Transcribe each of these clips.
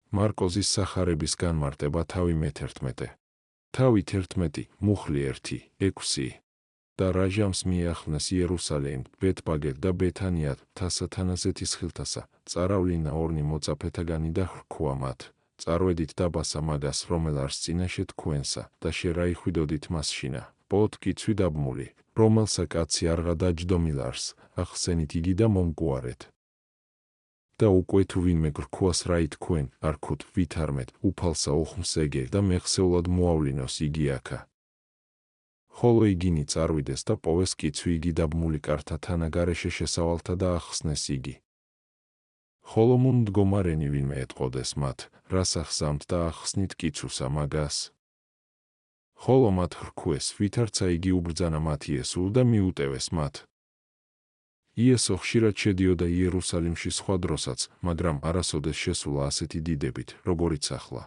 მარკოზის სახარების განმარტება თავი მე-11. თავი 11, მუხლი 1, 6. და რაჟამს მიახლნეს იერუსალიმ, ბეთბაგე და ბეთანია თასათანაზეთის ხილთასა, წარავლინა ორნი მოწაფეთაგანი და ხრქვა მათ. წარვედით დაბასა მაგას, რომელ არს წინაშე თქვენსა და შერაიხვიდოდით მასშინა. ბოთ კიცვი დაბმული, რომელსა კაცი არღა დაჯდომილარს, ახსენით იგი და მომგუარეთ. და უკვე თუ ვინმე გრქვას რაი თქვენ, არ ქუთ ვითარმეთ, უფალსა ოხმს ეგე და მეხსეულად მოავლინოს იგი აქა. ხოლო იგინი წარვიდეს და პოვეს კიცვი იგი დაბმული კართა თანაგარეშე შესავალთა და ახსნეს იგი. ხოლო მუნ მდგომარენი ვინმე ეტყოდეს მათ, რას ახსამთ და ახსნით კიცვსა მაგას. ხოლო მათ ხრქვეს, ვითარცა იგი უბრძანა მათ იესულ და მიუტევეს მათ. იესო ხშირად შედიოდა იერუსალიმში სხვა დროსაც, მაგრამ არასოდეს შესულა ასეთი დიდებით, როგორიც ახლა.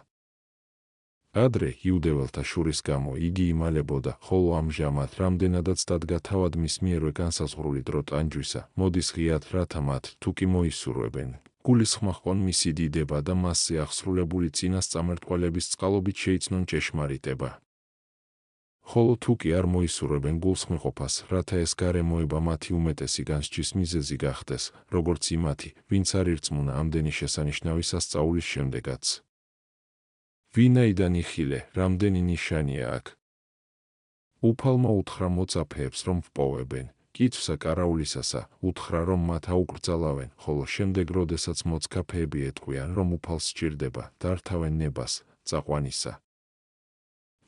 ადრე იუდეველთა შურის გამო იგი იმალებოდა, ხოლო ამჟამად რამდენადაც დადგა თავად მის მიერვე განსაზღვრული დრო ტანჯვისა, მოდის ღიად რათა მათ, თუ კი მოისურვებენ, გულისხმა ჰყონ მისი დიდება და მასზე აღსრულებული წინასწამერთყველების წყალობით შეიცნონ ჭეშმარიტება. ხოლო თუ კი არ მოისურვებენ გულსხმიყოფას, რათა ეს გარემოება მათი უმეტესი განსჯის მიზეზი გახდეს, როგორც იმათი, ვინც არ ირწმუნა ამდენი შესანიშნავი სასწაულის შემდეგაც. ვინაიდან იხილე, რამდენი ნიშანია აქ. უფალმა უთხრა მოწაფეებს, რომ ვპოვებენ, კიცვსა კარაულისასა, უთხრა რომ მათ აუკრძალავენ, ხოლო შემდეგ როდესაც მოწქაფეები ეტყვიან, რომ უფალს სჭირდება, დართავენ ნებას, წაყვანისა.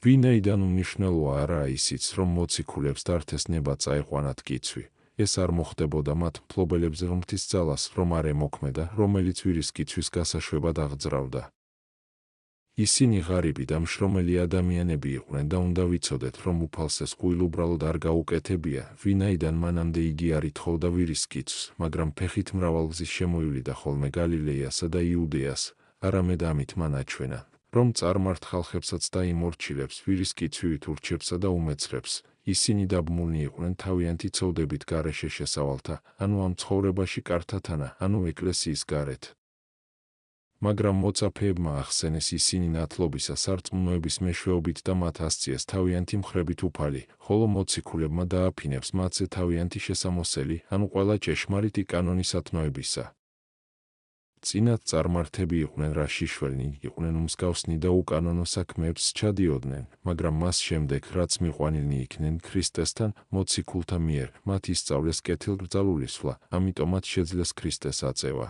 ვინაიდან უმნიშვნელოა არაა ისიც, რომ მოციქულებს დართეს ნება წაეყვანათ კიცვი, ეს არ მოხდებოდა მათ მფლობელებზე ღმრთის ძალას, რომ არ ემოქმედა, რომელიც ვირის კიცხვის გასაშვებად აღძრავდა. ისინი ღარიბი და მშრომელი ადამიანები იყვნენ და უნდა ვიცოდეთ, რომ უფალს ეს ყვილ უბრალოდ არ გაუკეთებია, ვინაიდან მანამდე იგი არ ითხოვდა ვირის კიცვს, მაგრამ ფეხით მრავალგზის შემოივლიდა ხოლმე გალილეასა და იუდეას, არამედ ამით მან აჩვენა, რომ წარმართ ხალხებსაც და იმორჩილებს ვირის კიცვით ურჩებსა და უმეცრებს. ისინი დაბმულნი იყვნენ თავიანთი ცოდებით გარეშე შესავალთა, ანუ ამ ცხოვრებაში კართათანა, ანუ ეკლესიის გარეთ. მაგრამ მოწაფეებმა ახსენეს ისინი ნათლობისა სარწმუნოების მეშვეობით და მათ ასწიეს თავიანთი მხრებით უფალი, ხოლო მოციქულებმა დააფინებს მათზე თავიანთი შესამოსელი, ანუ ყველა ჭეშმარიტი კანონისათნოებისა. წინათ წარმართები იყვნენ რაშიშველნი, იყვნენ უმსგავსნი და უკანონო საქმეებს ჩადიოდნენ, მაგრამ მას შემდეგ, რაც მიყვანილნი იქნენ ქრისტესთან, მოციქულთა მიერ, მათ ისწავლეს კეთილგრძალულისვლა, ამიტომაც შეძლეს ქრისტეს აწევა.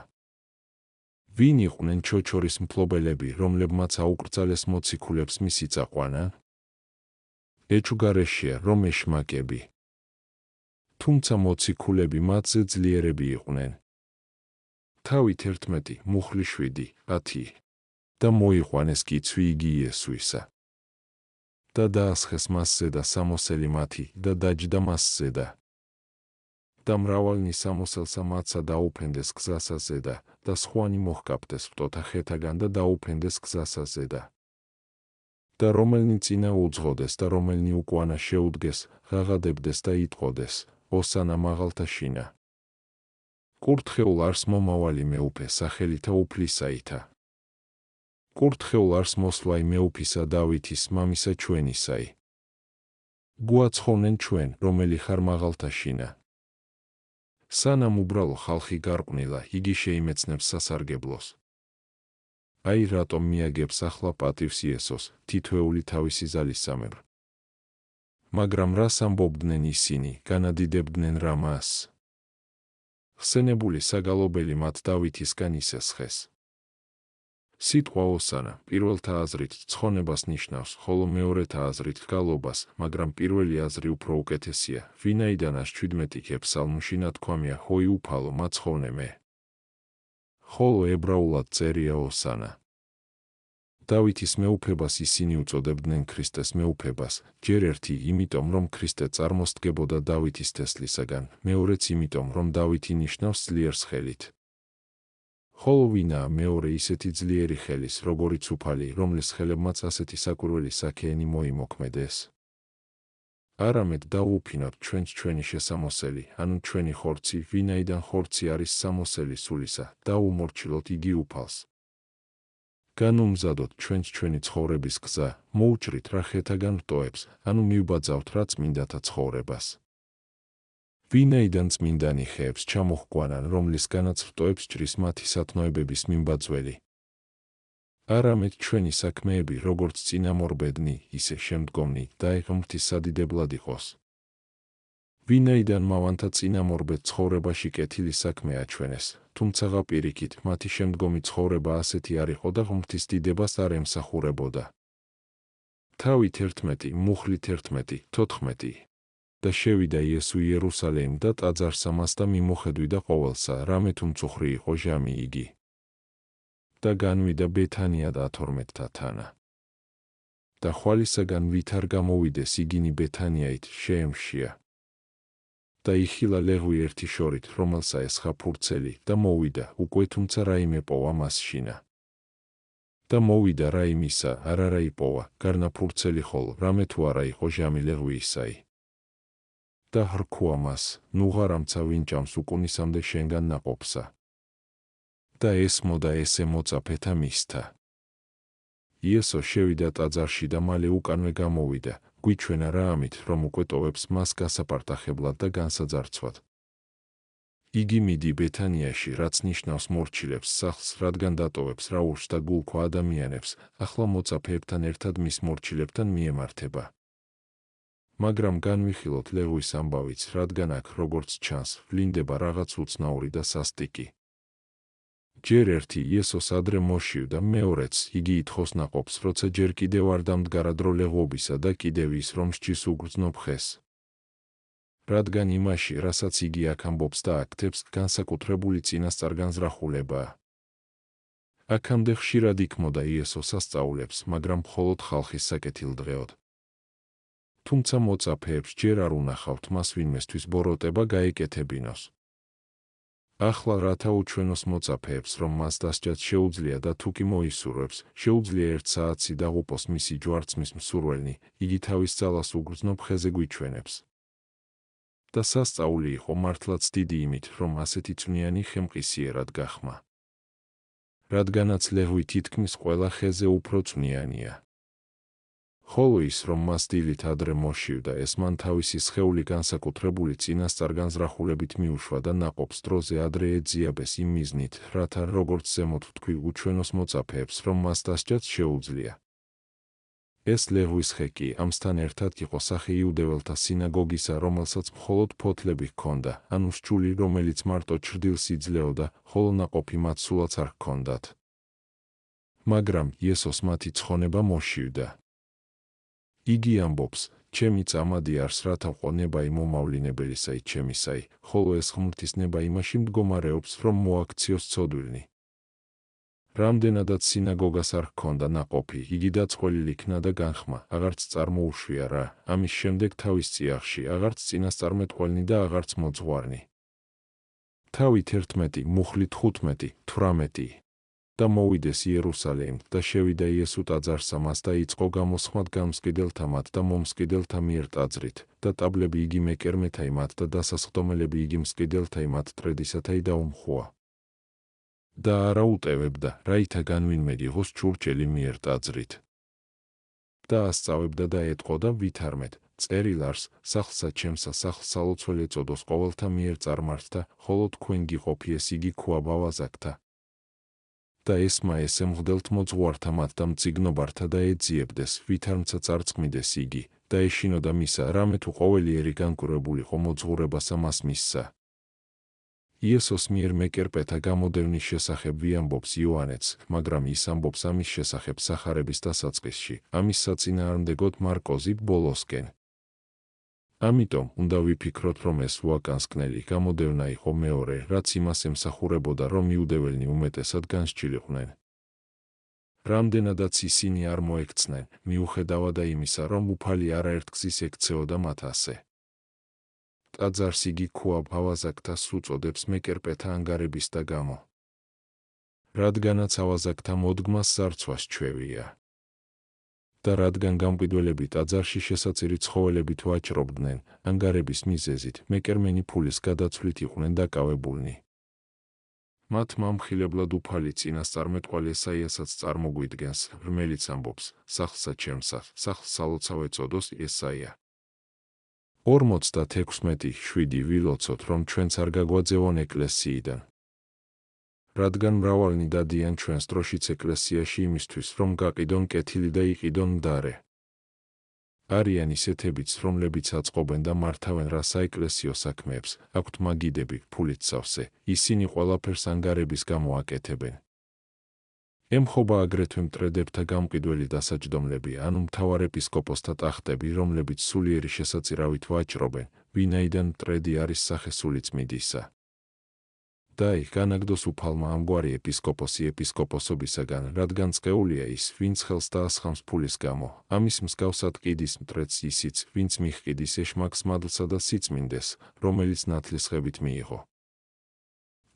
ვინ იყვნენ ჩოჩორის მფლობელები, რომლებმაც აუკრძალეს მოციქულებს მისი წაყვანა? ეჭვგარეშეა, რომ ეშმაკები. თუმცა მოციქულები მათზე ძლიერები იყვნენ. თავით 11, მუხლი 7, 10. და მოიყვანეს კიცვი იგი იესოისა. და დაასხეს მასზე და სამოსელი მათი და დაჯდა მასზე და მრავალნი სამოსელსა მათსა დაუფენდეს გზასა ზედა და სხვანი მოჰკაპდეს ფტოთა ხეთაგან და დაუფენდეს გზასა ზედა. და რომელნი წინა უძღოდეს და რომელნი უკუანა შეუდგეს, ღაღადებდეს და იტყოდეს, ოსანა მაღალთაშინა. კურთხეულ არს მომავალი მეუფე სახელითა უფლისაითა. კურთხეულ არს მოსვლაი მეუფისა დავითის მამისა ჩვენისაი. გვაცხოვნენ ჩვენ, რომელი ხარ მაღალთაშინა. სანამ უბრალო ხალხი გარყვნილა, იგი შეიმეცნებს სასარგებლოს. აი რატომ მიაგებს ახლა პატივს იესოს, თითოეული თავისი ზალისამებრ. მაგრამ რას ამბობდნენ ისინი, განადიდებდნენ რა მას? ხსენებული საგალობელი მათ დავითისგან ისესხეს. სიტყვა ოსანა პირველთა აზრით ცხონებას ნიშნავს, ხოლო მეორეთა აზრით გალობას, მაგრამ პირველი აზრი უფრო უკეთესია, ვინაიდან 17 ფსალმში ნათქვამია ჰოი უფალო მაცხოვნე მე. ხოლო ებრაულად წერია ოსანა. დავითის მეუფებას ისინი უწოდებდნენ ქრისტეს მეუფებას, ჯერ ერთი იმიტომ, რომ ქრისტე წარმოსდგებოდა დავითის თესლისაგან, მეორეც იმიტომ, რომ დავითი ნიშნავს ძლიერს ხელით. ხოლო ვინაა მეორე ისეთი ძლიერი ხელის, როგორიც უფალი, რომლის ხელებმაც ასეთი საკვირველი საქეენი მოიმოქმედეს? არამედ დაუფინოთ ჩვენს ჩვენი შესამოსელი, ანუ ჩვენი ხორცი, ვინაიდან ხორცი არის სამოსელი სულისა, და უმორჩილოთ იგი უფალს. განვუმზადოთ ჩვენს ჩვენი ცხოვრების გზა, მოუჭრით რა ხეთაგან რტოებს, ანუ მივბაძავთ რა წმინდათა ცხოვრებას. ვინაიდან წმინდანი ხეებს ჩამოჰგვანან, რომლისგანაც რტოებს ჭრის მათი სათნოებების მიმბაძველი. არამედ ჩვენი საქმეები როგორც წინამორბედნი, ისე შემდგომნი და ღმრთის სადიდებლად იყოს. ვინაიდან მავანთა წინამორბედ ცხოვრებაში კეთილი საქმე აჩვენეს, თუმცაღა პირიქით მათი შემდგომი ცხოვრება ასეთი არ იყო და ღმრთის დიდებას არ ემსახურებოდა. თავით 11, მუხლით 11:14 და შევიდა იესო იერუსალიმ და ტაძარს ამასდა მიმოხედვიდა ყოველსა, რამე თუ მწუხრი იყო ჟამი იგი. და განვიდა ბეთანია და 12-თა თანა. და ხვალისაგან ვით არ გამოვიდეს იგინი ბეთანიაით შეემშია. და იხილა ლეღვი ერთი შორით, რომელსა ესხა ფურცელი და მოვიდა, უკვე თუმცა რაიმე პოვა მასშინა. და მოვიდა რა იმისა, არა იპოვა, გარნა ფურცელი ხოლო, რამე თუ არა იყო ჟამი ლეღვი ისაი. და ხრქუა მას, ნუღარამცა ვინჭამს უკუნისამდე შენგან ნაყოფსა. და ესმოდა ესე მოწაფეთა მისთა. იესო შევიდა ტაძარში და მალე უკანვე გამოვიდა, გვიჩვენა რა ამით, რომ უკვე ტოვებს მას გასაპარტახებლად და განსაძარცვად. იგი მიდი ბეთანიაში, რაც ნიშნავს მორჩილებს სახლს, რადგან დატოვებს რაურს და გულქვა ადამიანებს, ახლა მოწაფეებთან ერთად მის მორჩილებთან მიემართება. მაგრამ განვიხილოთ ლეღვის ამბავიც, რადგან აქ, როგორც ჩანს, ვლინდება რაღაც უცნაური და სასტიკი. ჯერ ერთი იესოს ადრე მოშივდა, მეორეც იგი ითხოვს ნაყოფს, როცა ჯერ კიდევ არ დამდგარა დრო ლეღვობისა და კიდევ ის, რომ სჯის უგრძნობ ხეს. რადგან იმაში, რასაც იგი აქ ამბობს და აქტებს, განსაკუთრებული წინასწარგანზრახულებაა. აქამდე ხშირად იქმოდა იესოს სასწაულებს, მაგრამ მხოლოდ ხალხის საკეთილდღეოდ. თუმცა მოწაფეებს ჯერ არ უნახავთ მას ვინმესთვის ბოროტება გაეკეთებინოს. ახლა რათა უჩვენოს მოწაფეებს, რომ მას დასჯაც შეუძლია და თუ კი მოისურვებს, შეუძლია 1 საათი დაღუპოს მისი ჯვარცმის მსურველნი, იგი თავის ძალას უგრძნობ ხეზე გვიჩვენებს. და სასწაული იყო მართლაც დიდი იმით, რომ ასეთი წვნიანი ხემყისიერად გახმა. რადგანაც ლეღვი თითქმის ყველა ხეზე უფრო წვნიანია. ხოლო ის, რომ მას დილით ადრე მოშივდა, ეს მან თავისი სხეული განსაკუთრებული წინასწარგანზრახულებით მიუშვა და ნაყოფს დროზე ადრე ეძიაბეს იმ მიზნით, რათა როგორც ზემოთ ვთქვი, უჩვენოს მოწაფეებს, რომ მას დასჯაც შეუძლია. ეს ლეღვის ხე კი ამსთან ერთად იყო სახე იუდეველთა სინაგოგისა, რომელსაც მხოლოდ ფოთლები ჰქონდა, ანუ სჯული, რომელიც მარტო ჩრდილს იძლეოდა, ხოლო ნაყოფი მათ სულაც არ ჰქონდათ. მაგრამ იესოს მათი ცხონება მოშივდა. იგი ამბობს, ჩემი წამადი არს, რათა ყონება იმომავლინებელისაი ჩემისაი, ხოლო ეს ღმრთის ნება იმაში მდგომარეობს, რომ მოაქციოს ცოდვილნი. რამდენადაც სინაგოგას არ ჰქონდა ნაყოფი, იგი დაწყვეტილი იქნა და განხმა, აღარც წარმოუშვია რა, ამის შემდეგ თავის წიაღში, აღარც წინასწარმეტყველნი და აღარც მოძღვარნი. თავით 11, მუხლით 15:18 და მოვიდეს იერუსალიმ და შევიდა იესო ტაძარს ამას და იწყო გამოსხმად გამსყიდელთა მათ და მომსყიდელთა მიერ ტაძრით და ტაბლები იგი მეკერმეთაი მათ და დასასხდომელები იგი მსყიდელთაი მათ ტრედისათაი დაუმხოა. და არა უტევებდა, რაითა განვინმე იღოს ჩურჩელი მიერ ტაძრით. და ასწავებდა და ეტყოდა ვითარმეთ, წერილ არს, სახლსა ჩემსა სახლს სალოცველი ეწოდოს ყოველთა მიერ წარმართთა, ხოლო თქვენ გიყოფიეს იგი ქუაბავაზაკთა. და ესმა ესე მღვდელთ მოძღვართა მათ და მწიგნობართა და ეძიებდეს, ვითარმცა წარწყმიდეს იგი, და ეშინოდა მისა, რამე თუ ყოველიერი განკურებულიყო მოძღვრებასა მას მისსა. იესოს მიერ მეკერპეთა გამოდევნის შესახებ ვიამბობს იოანეც, მაგრამ ის ამბობს ამის შესახებ სახარების დასაწყისში, ამის საწინააღმდეგოდ მარკოზი ბოლოსკენ. ამიტომ უნდა ვიფიქროთ, რომ ეს უაკანსკნელი გამოდევნა იყო მეორე, რაც იმას ემსახურებოდა, რომ იუდეველნი უმეტესად განსჯილიყვნენ. რამდენადაც ისინი არ მოექცნენ, მიუხედავად იმისა, რომ უფალი არაერთგზის ექცეოდა მათ ასე. ტაძარს იგი ქუაბავაზაკთა უწოდებს მეკერპეთა ანგარების და გამო. რადგანაც ავაზაკთა მოდგმას სარცვას ჩვევია. და რადგან გამყიდველები ტაძარში შესაწირი ცხოველებით ვაჭრობდნენ, ანგარების მიზეზით, მეკერმენი ფულის გადაცვლით იყვნენ დაკავებულნი. მათ მამხილებლად უფალი წინასწარმეტყველი ესაიასაც წარმოგვიდგენს, რომელიც ამბობს: სახლსა ჩემსა, სახლს სალოცავ ეწოდოს ესაია. 46:7 ვილოცოთ, რომ ჩვენც არ გაგვაძევონ ეკლესიიდან. რადგან მრავალნი დადიან ჩვენს დროშიც ეკლესიაში იმისთვის, რომ გაყიდონ კეთილი და იყიდონ მდარე. არიან ისეთებიც, რომლებიც აწყობენ და მართავენ რა საეკლესიო საქმეებს, აქვთ მაგიდები, ფულით სავსე, ისინი ყველაფერს ანგარების გამო აკეთებენ. ემხობა აგრეთვე მტრედებთა გამყიდველი დასაჯდომლები, ანუ მთავარ ეპისკოპოსთა ტახტები, რომლებიც სულიერი შესაწირავით ვაჭრობენ, ვინაიდან მტრედი არის სახესული წმიდისა. და იქ განაგდოს უფალმა ამგვარი ეპისკოპოსი ეპისკოპოსობისაგან, რადგან წყეულია ის, ვინც ხელს დაასხამს ფულის გამო, ამის მსგავსად ყიდის მტრედს ისიც, ვინც მიჰყიდის ეშმაკს მადლსა და სიწმინდეს, რომელიც ნათლისღებით მიიღო.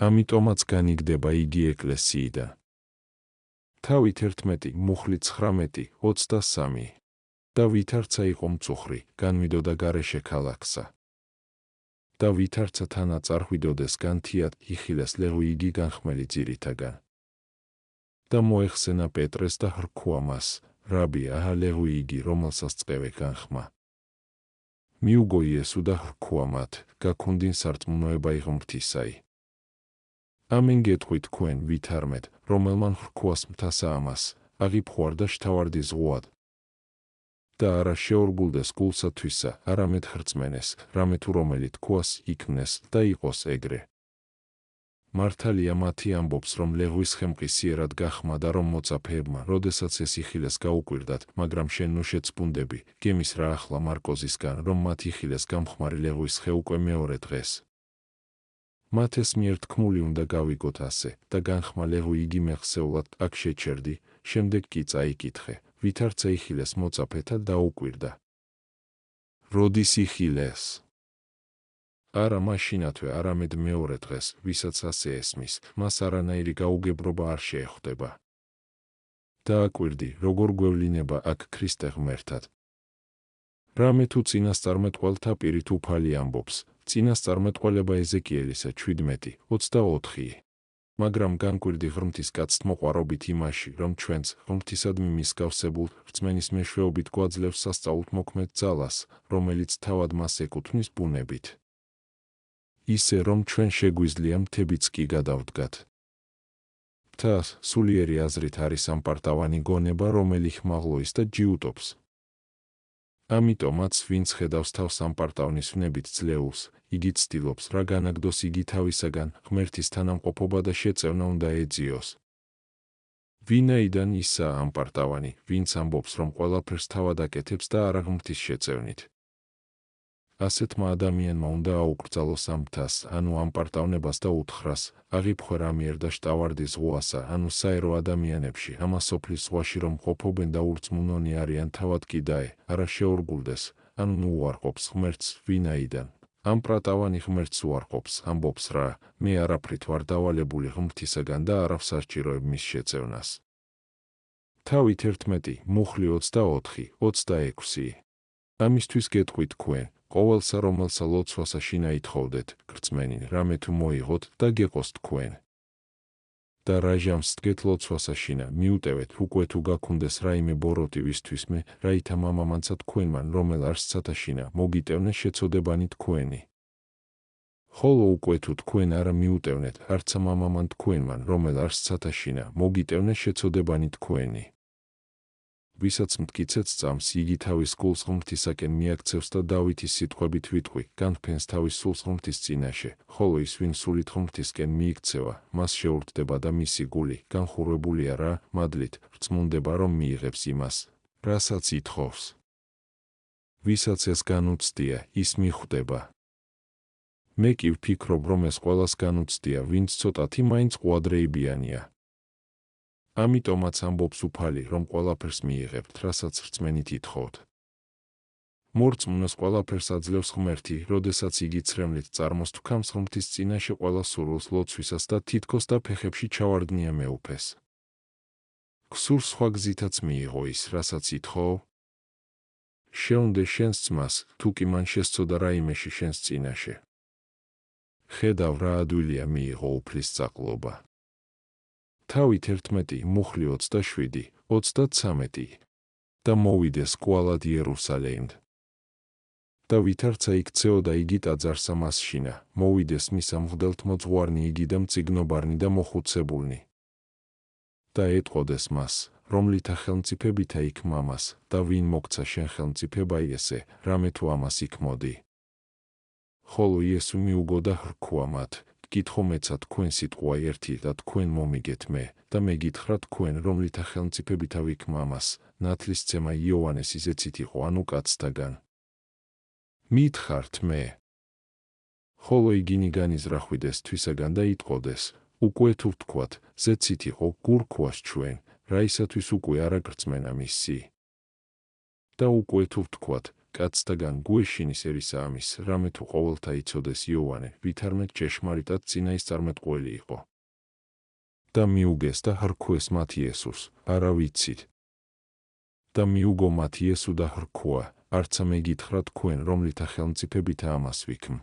ამიტომაც განიგდება იგი ეკლესიიდან. თავით 11, მუხლი 19:23 და ვითარცა იყო მწუხრი, განვიდოდა გარეშე ქალაქსა. და ვითარცა თანაწარხვიდოდეს განთიად, იხილეს ლეღვი იგი განხმელი ძირითაგან. და მოეხსენა პეტრეს და hrქვა მას: რაბი, აჰა ლეღვი იგი, რომელსაც წევე განხმა. მიუგო იესო და hrქვა მათ: გაქონდინ სარწმუნოება ღმრთისაი. ამენ გეტყვით თქვენ, ვითარმეთ, რომელმან hrქვას მთასა ამას, აღიფხვარ და შთავარდი ზღვად. და არა შეორგულდეს გულსათვისა, არამედ ხრწმენეს, რამე თუ რომელი თქვას, იქმნეს და იყოს ეგრე. მართალია მათი ამბობს, რომ ლეღვის ხემყისიერად გახმა და რომ მოწაფეებმა, როდესაც ეს იხილეს გაუკვირდათ, მაგრამ შენ ნუ შეწბუნდები, გემის რა ახლა მარკოზისგან, რომ მათ იხილეს გამხმარი ლეღვის ხე უკვე მეორე დღეს. მათ ეს მიერთქმული უნდა გავიგოთ ასე, და განხმა ლეღვი იგი მეხსეულად აქ შეჩერდი, შემდეგ კი წაიკითხე, ვითარცა იხილეს მოწაფეთა და უკვირდა. როდის იხილეს? არა მაშინათვე, არამედ მეორე დღეს, ვისაც ასე ესმის, მას არანაირი გაუგებრობა არ შეეხვდება. და აკვირდი, როგორ გვევლინება აქ ქრისტე ღმერთად. რამე თუ წინასწარმეტყველთა პირით უფალი ამბობს, წინასწარმეტყველება ეზეკიელისა 17:24. მაგრამ განკვირდი ღმრთის კაცთმოყვარობით იმაში, რომ ჩვენც, ღმრთისადმი მსგავსებულ, რწმენის მეშვეობით გვაძლევს სასწაულთ მოქმედ ძალას, რომელიც თავად მას ეკუთვნის ბუნებით. ისე, რომ ჩვენ შეგვიძლია მთებიც კი გადავდგათ. მთას, სულიერი აზრით არის ამპარტავანი გონება, რომელი ხმაღლოის და ჯიუტობს. ამიტომაც, ვინც ხედავს თავს ამპარტავნის ვნებით ძლეულს, იგი ცდილობს, რა განაგდოს იგი თავისაგან, ღმერთის თანამყოფობა და შეწევნა უნდა ეძიოს. ვინაიდან ისაა ამპარტავანი, ვინც ამბობს, რომ ყველაფერს თავად აკეთებს და არა ღმრთის შეწევნით. ასეთმა ადამიანმა უნდა აუკრძალოს ამ მთას, ანუ ამპარტავნებას და უთხრას, აღიფხვერ ამიერ და შტავარდი ზღვასა, ანუ საერო ადამიანებში, ამა სოფლის ზღვაში რომ ყოფობენ და ურწმუნონი არიან თავად კი დაე, არა შეორგულდეს, ანუ ნუ უარყოფს ღმერთს, ვინაიდან. ამპარტავანი ღმერთს უარყოფს, ამბობს რა, მე არაფრით ვარ დავალებული ღმრთისაგან და არავს არჩიროებ მის შეწევნას. თავით 11, მუხლი 24:26. ამისთვის გეტყვით თქვენ, ყოველსა რომელსა ლოცვასა შინა ითხოვდეთ, გრწმენინ, რამე თუ მოიღოთ და გეყოს თქვენ. და რა ჟამს დგეთ ლოცვასა შინა, მიუტევეთ, უკვე თუ გაქონდეს რაიმე ბოროტივისთვის მე, რაითა მამამანცა თქვენმან, რომელ არსცათა შინა, მოგიტევნე შეწოდებანი თქვენი. ხოლო უკვე თუ თქვენ არა მიუტევნეთ, არცა მამამან თქვენმან, რომელ არსცათა შინა, მოგიტევნე შეწოდებანი თქვენი. ვისაც მტკიცეთ წამს, იგი თავის გულს ღმრთისაკენ მიაქცევს და დავითის სიტყვებით ვიტყვი, განფენს თავის სულს ღმრთის წინაშე, ხოლო ის, ვინ სულით ღმრთისკენ მიიქცევა, მას შეურთდება და მისი გული, განხურვებულია რა, მადლით, რწმუნდება, რომ მიიღებს იმას, რასაც ითხოვს. ვისაც ეს განუცდია, ის მიხვდება. მე კი ვფიქრობ, რომ ეს ყველას განუცდია, ვინც ცოტათი მაინც ყვადრეებიანია. ამიტომაც ამბობს უფალი, რომ ყველაფერს მიიღებთ, რასაც რწმენით ითხოვთ. მორწმუნოს ყველაფერს აძლევს ღმერთი, როდესაც იგი ცრემლით წარმოს თქამს ღმრთის წინაშე ყველა სურვილს ლოცვისას და თითქოს და ფეხებში ჩავარდნია მეუფეს. გსურს სხვა გზითაც მიიღო ის, რასაც ითხოვ? შეუნდე შენს ძმას, თუ კი მან შესწოდა რაიმეში შენს წინაშე. ხედავ რა ადვილია მიიღო უფლის წაყლობა. თავით 11, მუხლი 27, 33 და მოვიდეს კვალად იერუსალიმდ. და ვითარცა იქცეოდა იგი ტაძარსა მასშინა, მოვიდეს მის ამღვდელთმოძღვარნი იგი და მწიგნობარნი და მოხუცებულნი. და ეტყოდეს მას, რომლითა ხელმწიფებითა იქ მამას, და ვინ მოგცა შენ ხელმწიფება ესე, რამე თუ ამას იქ მოდი. ხოლო იესო მიუგო და hrქვა მათ, გითხო მეცა თქვენ სიტყვა ერთი და თქვენ მომიგეთ მე, და მეგითხრა თქვენ რომლითა ხელმწიფებითა ვიქ მამას, ნათლისმცემა იოანეს ისეცით იყო ანუ კაცთაგან. მითხართ მე. ხოლო იგინი განიზრახვიდეს თვისაგან და იტყოდეს, უკვე თუ ვთქვათ, ზეცით იყო გურქვას ჩვენ, რა ისათვის უკვე არ აგრწმენა მისი. და უკვე თუ ვთქვათ, კაცთაგან გვეშინის ერისა ამის, რამე თუ ყოველთა იცოდეს იოანე, ვითარმე ჭეშმარიტად წინაისწარმეტყველი იყო. და მიუგეს და hrქვეს მათ იესოს, არა ვიცით. და მიუგო მათ იესო და hrქვა, არცა მეგითხრა თქვენ რომლითა ხელმწიფებითა ამას ვიქმ.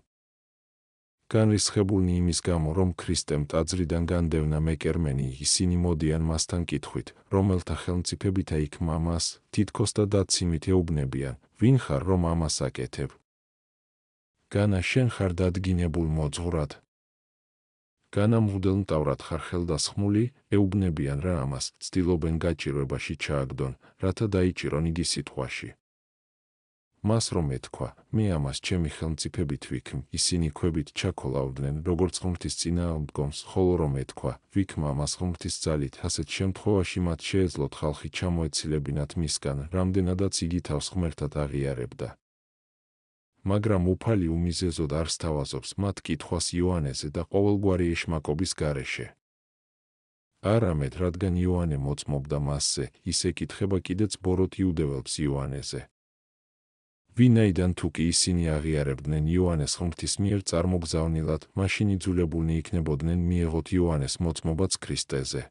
განრისხებულნი იმის გამო, რომ ქრისტემ ტაძრიდან განდევნა მეკერმენი, ისინი მოდიან მასთან კითხვით, რომელთა ხელმწიფებითა იქ მამას, თითქოს და დაციმით ეუბნებიან, ვინ ხარ რომ ამას აკეთებ? განა შენ ხარ დადგინებულ მოძღვრად? განა მღვდელმტავრად ხარ ხელდასხმული, ეუბნებიან რა ამას, ცდილობენ გაჭირვებაში ჩააგდონ, რათა დაიჭირონ იგი სიტყვაში. მას რომ ეთქვა, მე ამას ჩემი ხელმწიფებით ვიქმ, ისინი ქვებით ჩაქოლავდნენ, როგორც ღმრთის წინააღმდგომს, ხოლო რომ ეთქვა, ვიქმ ამას ღმრთის ძალით, ასეთ შემთხვევაში მათ შეეძლოთ ხალხი ჩამოეცილებინათ მისგან, რამდენადაც იგი თავს ღმერთად აღიარებდა. მაგრამ უფალი უმიზეზოდ არ სთავაზობს მათ კითხვას იოანეზე და ყოველგვარი ეშმაკობის გარეშე. არამედ რადგან იოანე მოწმობდა მასზე, ის ეკითხება კიდეც ბოროტ იუდეველებს იოანეზე. ვინაიდან თუ კი ისინი აღიარებდნენ იოანეს ღმრთის მიერ წარმოგზავნილად, მაშინ იძულებულნი იქნებოდნენ მიეღოთ იოანეს მოწმობაც ქრისტეზე.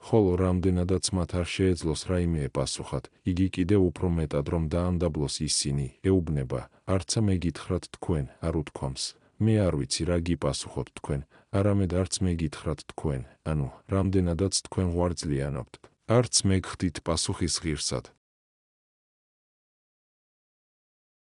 ხოლო რამდენადაც მათ არ შეეძლოს რაიმე ეპასუხათ, იგი კიდევ უფრო მეტად რომ დაანდაბლოს ისინი, ეუბნება, არცა მეგითხრათ თქვენ, არ უთქვამს, მე არ ვიცი რა გიპასუხოთ თქვენ, არამედ არც მეგითხრათ თქვენ, ანუ, რამდენადაც თქვენ ღვარძლიანობთ, არც მე გხდით პასუხის ღირსად.